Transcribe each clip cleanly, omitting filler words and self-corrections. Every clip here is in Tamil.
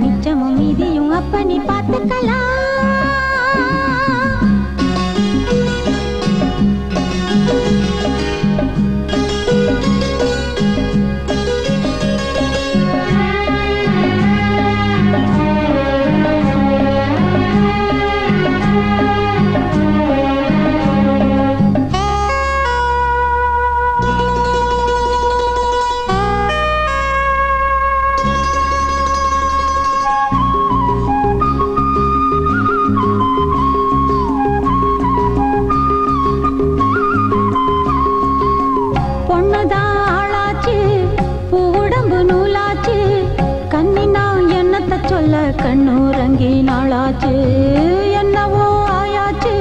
மிச்சமும் மீதியும் அப்ப நீ பார்த்துக்கலாம். கண்ணூரங்கி நாளாச்சு என்னவோ ஆயாச்சு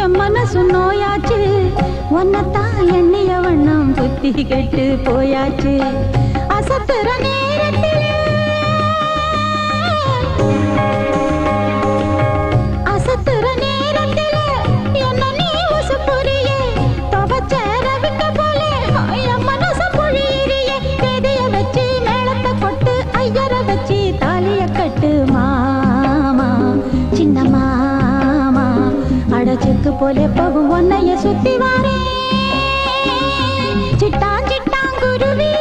என் மனசு நோயாச்சு ஒன்னத்தான் எண்ணிய வண்ணம் புத்தி கெட்டு போயாச்சு. அசத்துற நேரத்தில் அசத்துற நேரத்தில் என்ன நீ உசு புரியே தொகச்சேர விட்ட போல என் மனசு புழியிறியே. தேதிய வச்சு மேளத்தை கொட்டு ஐயர வச்சு தாலிய கட்டு மாமா சின்ன மாமா அடச்சுக்கு போல போகும் ஒன்னைய சுத்தி வாரே சிட்டான் சிட்டாங்குருவி.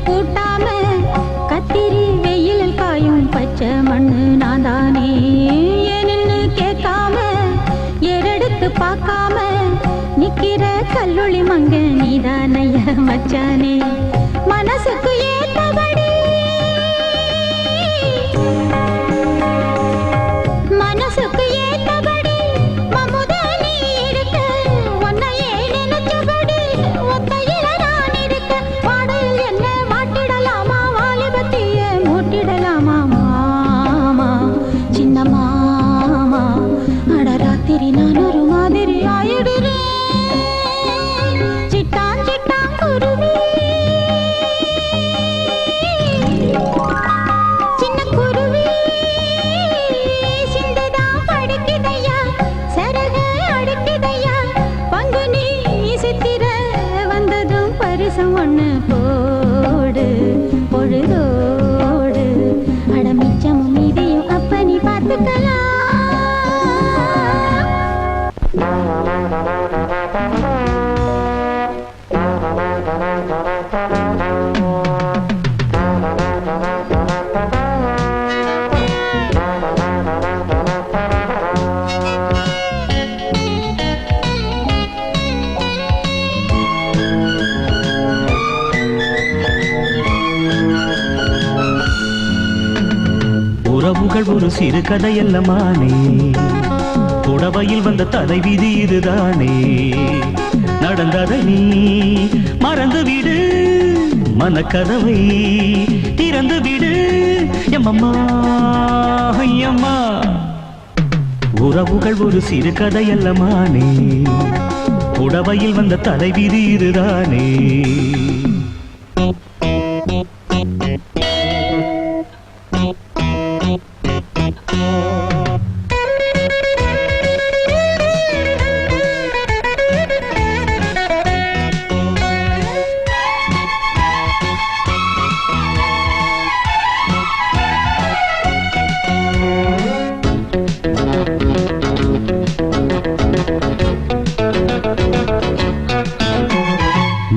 கூட்டாம கத்திரி வெயிலில் காயும் பச்சை மண்ணு நான் தானே ஏன்னு கேட்காம ஏறெடுத்து பார்க்காம நிக்கிற கல்லுளி மங்க நீதானைய மச்சானே. மனசுக்கு ஏத்தபடி மனசுக்கு ஏத்தபடி மமுத நீ இருக்க உன்னையே நினைச்சபடி ஒத்தையில நான் இருக்க. பாடையில் என்ன மாட்டிடலாமா வாலிபத்திய மூட்டிடலாமா மாமா சின்ன மாமா அடராத்திரி நான் ஒரு மாதிரி ஆயிடுறேன் சிட்டான் சிட்டான் குருவி. சின்ன குருவி சிந்துதான் படிக்குதையா சரக அடிக்குதையா பங்குனி சித்திர வந்ததும் பரிசம் ஒண்ணு போடு பொழுதோடு அடமிச்சமும் மீதியும் அப்ப நீ பார்த்துக்கலாம். உறவுகள் ஒரு சிறு கதையல்லமானே புடவையில் வந்த தலைவிதி இதுதானே. நடந்ததை நீ மறந்து விடு மனக்கதவை திறந்து விடு எம்மம்மா ஐயம்மா. உறவுகள் ஒரு சிறு கதையல்லமானே புடவையில் வந்த தலைவிதி இதுதானே.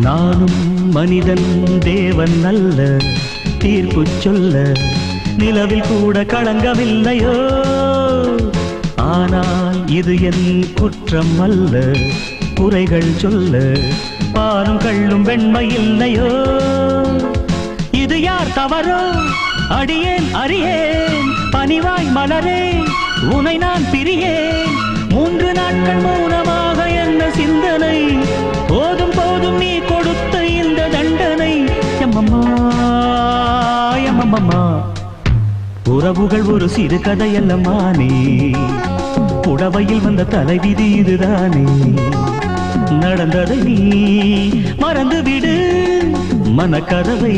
நானும் மனிதன் தேவன் அல்ல தீர்ப்பு சொல்ல நிலவில் கூட களங்கமில்லையோ. ஆனால் இது என் குற்றம் அல்ல குறைகள் சொல்ல பாலும் கள்ளும் வெண்மை இல்லையோ. இது யார் தவறோ அடியேன் அறியேன் பணிவாய் மலரே உனை நான் பிரியேன். 3 நாட்கள் மௌனமாக என்ன சிந்தனை போதும் போதும் நீ கொடுத்த இந்த தண்டனை. எம்மம்மா எம்மம்மா. உறவுகள் ஒரு சிறு கதையல்லம்மானே, புடவையில் வந்த தலைவிதி இதுதானே. நடந்ததை நீ மறந்து விடு, மனக்கதவை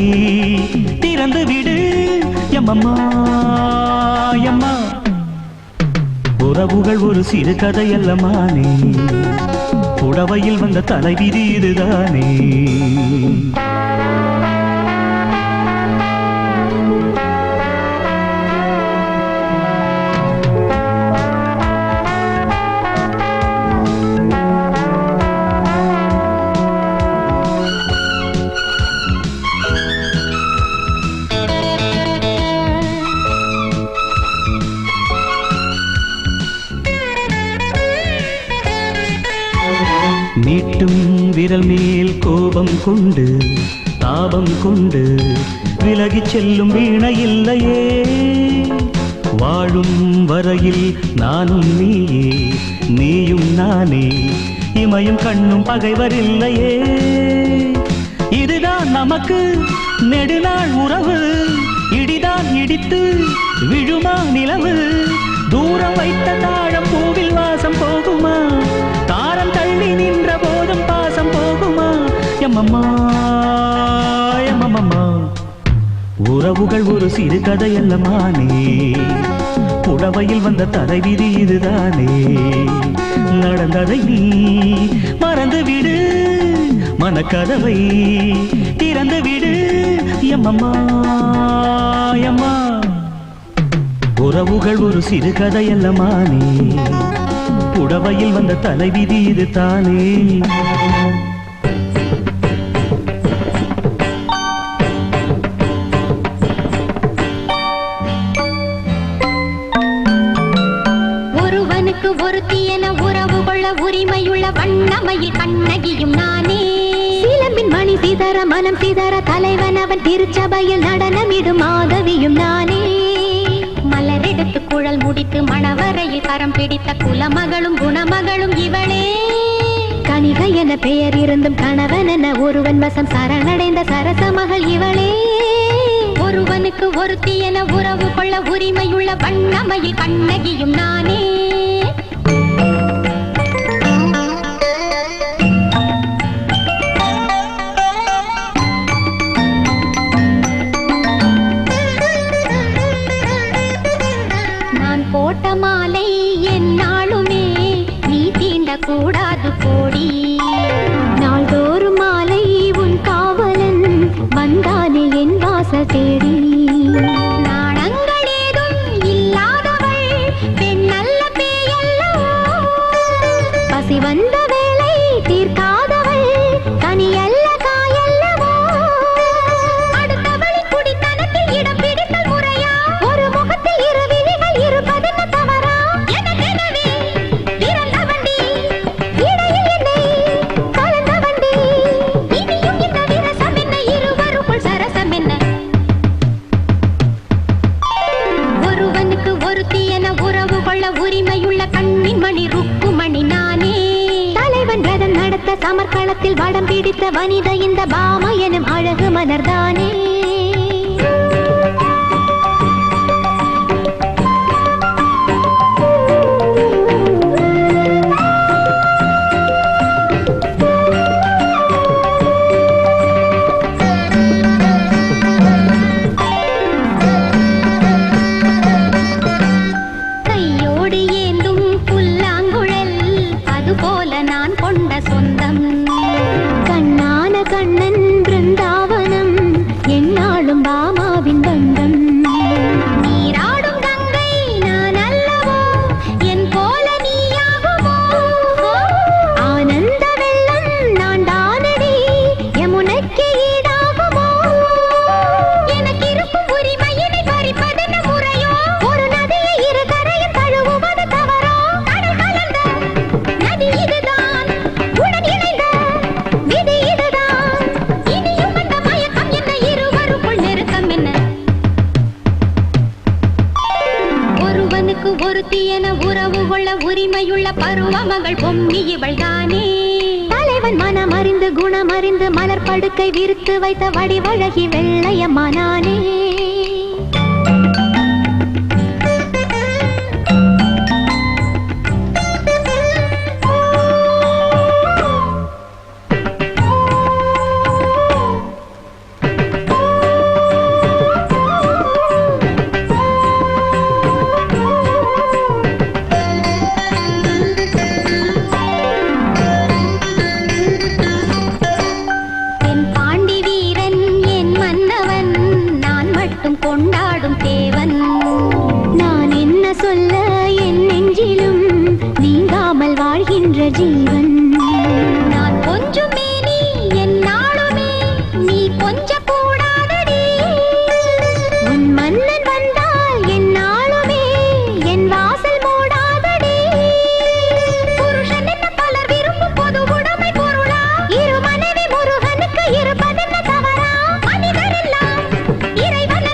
திறந்து விடு எம்மம்மா எம்மா. உறவுகள் ஒரு சிறு கதையல்லம்மானே, புடவையில் வந்த தலைவிதி இதுதானே. நீட்டும் விரல் மேல் கோபம் கொண்டு தாபம் கொண்டு விலகிச் செல்லும் வீணை இல்லையே. வாழும் வரையில் நானும் நீயே, நீயும் நானே, இமையும் கண்ணும் பகைவர் இல்லையே. இதுதான் நமக்கு நெடுநாள் உறவு, இடிதான் இடித்து விழுமா நிலவு. தூரம் வைத்த தாழம் பூவில் வாசம் போகுமா, தாரம் தள்ளி நின்ற போதும் பாசம் போகுமா எம்மம்மா எம்மம்மா. உறவுகள் ஒரு சிறு கதையல்லம்மானே, புடவையில் வந்த தலைவிதி இதுதானே. நடந்ததை நீ மறந்து விடு, மனக்கதவை திறந்து விடு எம்மம்மா எம்மா. உறவுகள் ஒரு சிறு கதையல்லம்மானே, புடவையில் வந்த தலைவிதி இது தானே. ஒருவனுக்கு ஒருத்தி என உறவு கொள்ள உரிமையுள்ள வண்ணமையில் கண்ணகியும் நானே. சிலம்பின் மணி சிதற மனம் சிதற தலைவன் அவன் திருச்சபையில் நடனமிடும் மாதவியும் நானே. மலரெடுத்து குழல் முடித்து மணவரையில் கரம் பிடித்த குலமகளும் குணமகளும் இவளே. கணிகை என பெயர் இருந்தும் கணவன் என ஒருவன் வசம் சரணடைந்த சரச மகள் இவளே. ஒருவனுக்கு ஒருத்தி என உறவு கொள்ள உரிமையுள்ள வண்ணமையில் கண்ணகியும் நானே. போட்ட மாலை என்னாலுமே நீ தீண்ட கூடாது போடி. நாள்தோறும் மாலை உன் காவலன் வந்தானே என் வாச தேடி. நாணங்கள் ஏதும் இல்லாதவள் பெண்ணல்ல பேயல்லவோ, பசி வந்த வேளை தீர்க்காதவள் கனியல்ல காயல்லவோ. அடுத்தவளை குடித்தனத்தில் இடம் பிடித்தல் முறையா, ஒரு முகத்தில் இரு விழிகள் இருப்பதென்ன தவறா. எனக்கெனவே பிறந்த வண்டி இடையில் என்னை கலந்த வண்டி. இனியும் இந்த விரசம் என்ன, இருவருக்குள் சரசம் என்ன. ஒருவனுக்கு ஒருத்தி என உறவு கொள்ள உரிமையுள்ள கண்ணின் மணி ருக்குமணி நானே. தலைவன் ரதம் நடத்த சமர்க்களத்தில் வடம் பிடித்த வனித இந்த பாமா எனும் அழகு மலர்தானே. கையோடு ஏந்தும் புல்லாங்குழல் அதுபோல நான் கொண்ட சொந்தம். கண்ணான கண்ணன் பிருந்தாவனம் என்னாலும் பாமாவின் பந்தம். நீராடும் கங்கை நான் அல்லவோ, என் போல நீயாகுமோ. ஆனந்த வெள்ளம் நான் தானடி, யமுனைக்கு ஈடாகுமோ. எனக்கு இருக்கும் உரிமையினை பறிப்பதென்ன முறையோ, ஒரு நதியை இரு கரையும் தழுவுவது தவறோ. கடல் கலந்த நதி இதுதான், உடன் இணைந்த விதி இதுதான். இனியும் அந்த மயக்கம் என்ன, இருவருக்குள் நெருக்கம் என்ன. ஒருவனுக்கு ஒருத்தி என உறவு கொள்ள உரிமையுள்ள பருவமகள் பொம்மி இவள் தானே. தலைவன் மனம் அறிந்து படித்து குணமறிந்து மலர் படுக்கை விரித்து வைத்த வடிவழகி வெள்ளையம்மா நானே. கொண்டாடும் தேவன் நான் என்ன சொல்ல என் நெஞ்சிலும் நீங்காமல் வாழ்கின்ற ஜீவன் நான் கொஞ்சமே நீ என் நாளுமே நீ கொஞ்ச கூடாதடி உன் மன்னன் வந்தால் என் நாளுமே என் வாசல் மூடாதடி புருஷன் என்ன பலர் விரும்பும் பொது உடைமை பொருளா இரு மனைவி முருகனுக்கு இருப்பதென்ன தவறா மனிதரெல்லாம் இறைவன்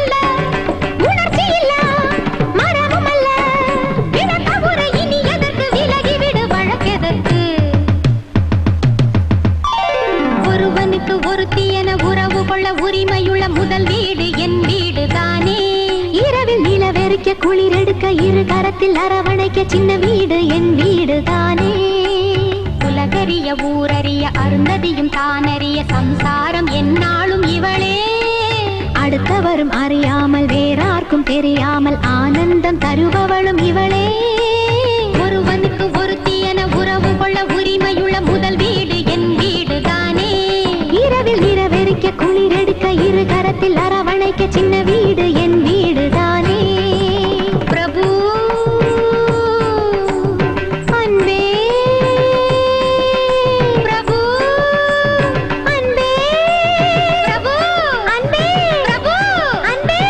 உரிமையுள்ள முதல் வீடு என் வீடு தானே. இரவில் நிலவெறிக்க குளிரெடுக்க இரு கரத்தில் அரவணைக்க சின்ன வீடு என் வீடு தானே. உலகறிய ஊரறிய அருந்ததியும் தானறிய சம்சாரம் என்னாலும் இவளே. அடுத்தவரும் அறியாமல் வேறார்க்கும் தெரியாமல் ஆனந்தம் தருபவளும் இவளே. ஒருவனுக்கு ஒருத்தி என உறவு கொள்ள உரிமையுள்ள முதல் வீடு என் வீடு தானே. இரவில் நிலவெறிக்க குளிரெடுக்க இரு கரத்தில் அரவணைக்க சின்ன வீடு என் வீடு தானே. பிரபு அன்பே பிரபு அன்பே பிரபு அன்பே பிரபு அன்பே.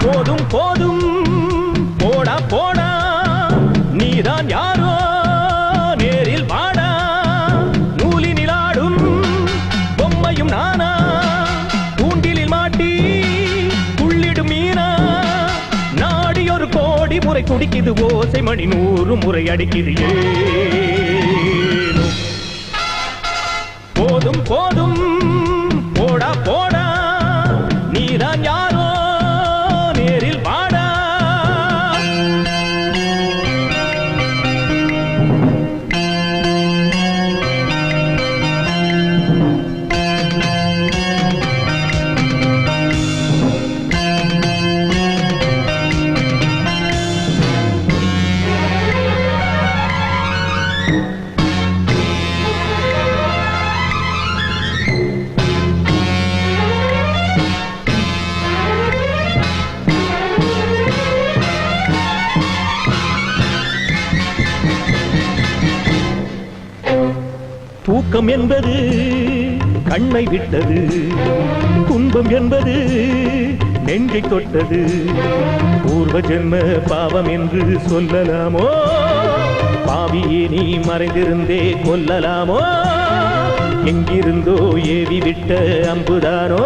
போதும் போதும் போடா போடா நீதான் யாரோ நேரில் வாடா நூலினில் ஆடும் பொம்மையும் நானா தூண்டிலில் மாட்டி துள்ளிடும் மீனா நாடி ஒரு கோடி முறை துடிக்குது ஓசை மணி 100 முறை அடிக்குது ஏனோ. போதும் போதும் போடா போடா நீதான் யாரோ நேரில் வாடா. தூக்கம் என்பது கண்ணை விட்டது, துன்பம் என்பது நெஞ்சை தொட்டது. பூர்வ ஜென்ம பாவம் என்று சொல்லலாமோ, பாவியே நீ மறைந்திருந்தே கொல்லலாமோ. எங்கிருந்தோ ஏவி விட்ட அம்புதானோ,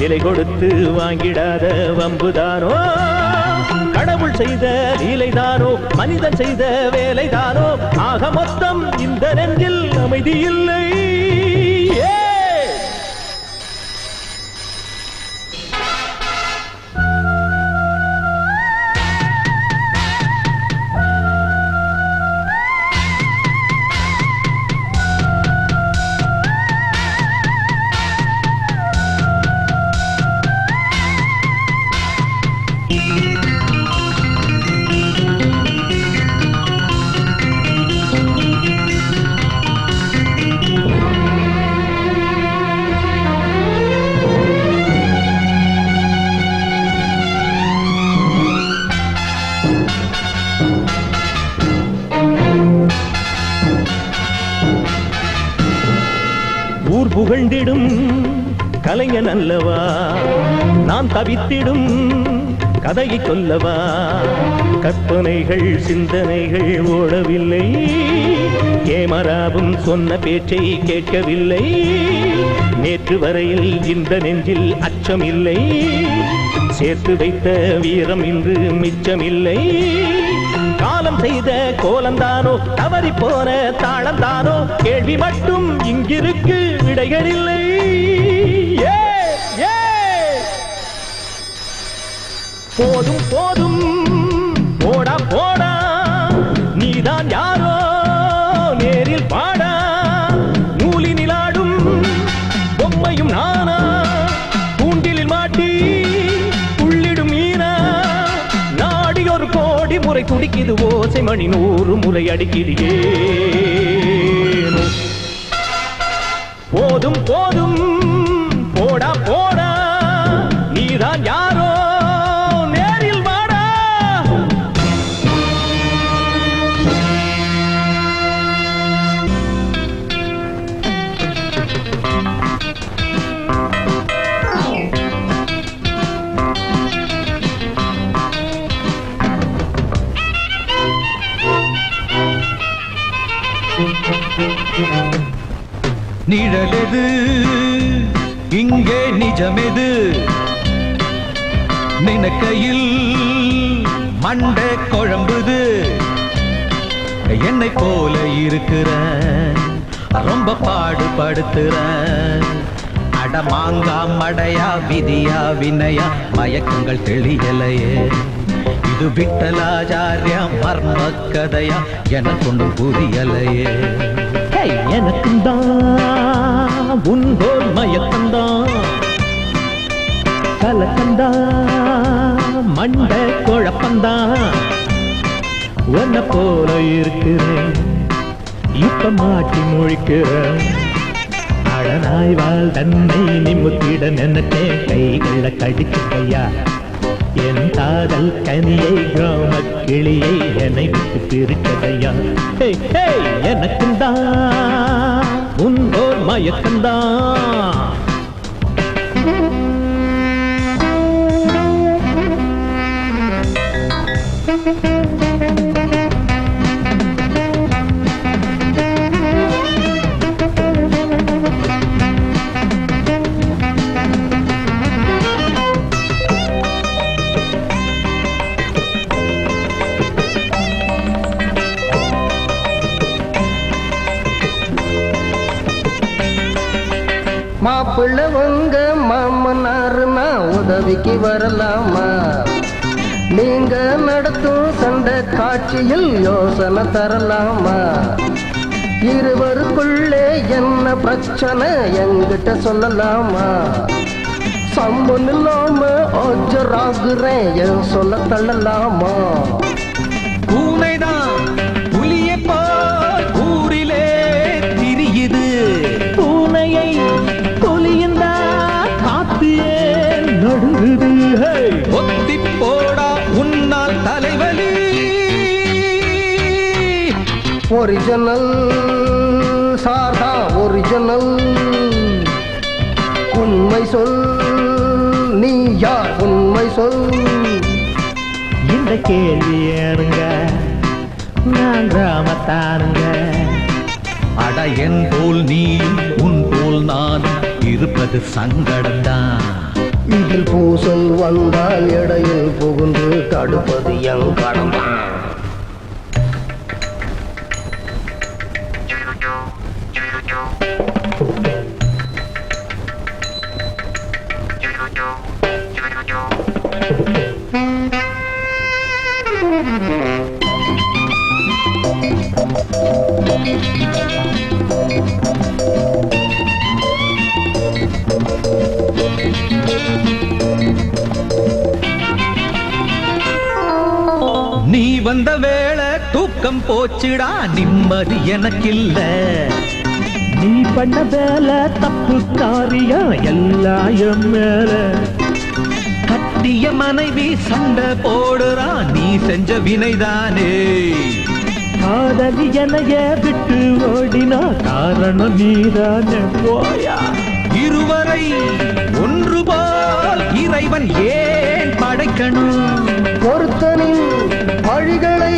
விலை கொடுத்து வாங்கிடாத வம்புதானோ. கடவுள் செய்த லீலைதானோ, மனிதன் செய்த வேலைதானோ, ஆக மொத்தம் இந்த நெஞ்சில் அமைதி இல்லை. ஊர் புகழ்ந்திடும் கலைஞன் அல்லவா நான் தவித்திடும் கதையை சொல்லவா கற்பனைகள் சிந்தனைகள் ஓடவில்லை ஏமராவும் சொன்ன பேச்சை கேட்கவில்லை நேற்று வரையில் இந்த நெஞ்சில் அச்சமில்லை சேர்த்து வைத்த வீரம் இன்று மிச்சமில்லை காலம் செய்த கோலந்தானோ தவறி போன தாளந்தானோ கேள்வி மட்டும் இங்கிருக்கு விடைகளில்லை போதும் போதும் போடா போடா நீதான் யாரோ நேரில் பாடா நூலினிலாடும் பொம்மையும் நானா கூண்டிலில் மாட்டி உள்ளிடும் மீனா நாடி ஒரு கோடி முறை துடிக்குது ஓசை மணி 100 முறை அடிக்கிறியே போதும் போதும் போடா போடா நீதான் யாரோ நிழலெது இங்கே நிஜமெது நினைக்கையில் மண்ட குழம்புது என்னை போல இருக்கிற ரொம்ப பாடுபடுத்துற அடமாங்கா மடையா விதியா வினையா மயக்கங்கள் தெளியலையே இது விட்டலாச்சாரியா மர்ம கதையா எனக்கொண்டு புரியலையே எனக்கும் தான் உன்போல் மயக்கந்தான் கலக்கந்தான் மண்ட குழப்பந்தான் உன்னை போல இருக்கிறேன் இப்ப மாட்டி முழிக்கிறேன் அழனாய் வாழ் தன்னை நிமித்திட நினைத்தேன் கைகளை கடிச்சுக்கையா என் காதல் கனியை கிராம கிளியை என்னை விட்டு பிரிச்சதையா எனக்கும் தான் உன்போர் மயக்கந்தான் மாப்பிள்ள உங்க மாமனாருமா உதவிக்கு வரலாமா நீங்க நடத்தும் சண்டை காட்சியில் யோசனை தரலாமா இருவருக்குள்ளே என்ன பிரச்சனை என்கிட்ட சொல்லலாமா சம்பன் இல்லாம ஆஜராகுறேன் என் சொல்ல தள்ளலாமா பூனைதான் புலிய போல் ஊரிலே திரியுது பூனையை புலியந்தா காத்து ஏன் நடுங்குது ஒத்தி போடா உன்னால் தலைவலி ஒரிஜினல் சார்தா ஒரிஜினல் உண்மை சொல் நீ யார் உண்மை சொல் இந்த கேள்வி ஏனுங்க நான் கிராமத்தானுங்க அட என் போல் நீ உன் போல் நான் இருப்பது சங்கடம்தான் இதில் பூசல் வந்தால் இடையில் புகுந்து தடுப்பது என் கடமை நீ வந்த வேளை தூக்கம் போச்சுடா நிம்மதி எனக்கில்ல நீ பண்ண வேலை தப்பு காரியம் எல்லாம் மேல கட்டிய மனைவி சண்டை போடுறா நீ செஞ்ச வினைதானே காதலி எனைய விட்டு ஓடினா காரணம் நீதானே போயா இருவரை ஒன்று போல் இறைவன் ஏன் படைக்கணும்? பொருத்தனின் வழிகளை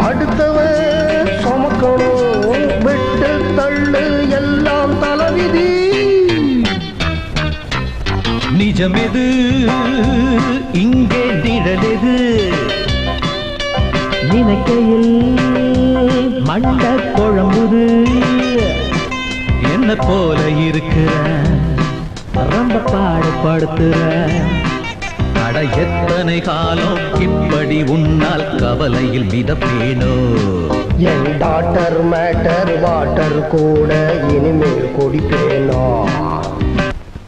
அடுத்தவன் சுமக்கணும். விட்டு தள்ளு எல்லாம் தலைவிதி. நிஜமெது இங்கே நிழலெது? நினைக்கையில் மண்ட குழம்புது. என்ன போல இருக்கிற ரொம்ப பாடுபடுத்துற. அட எத்தனை காலம் இப்படி உன்னால் கவலையில் மிதப்பேனோ? என் டாக்டர் மேட்டர் வாட்டர் கூட இனிமேல் குடிப்பேனோ?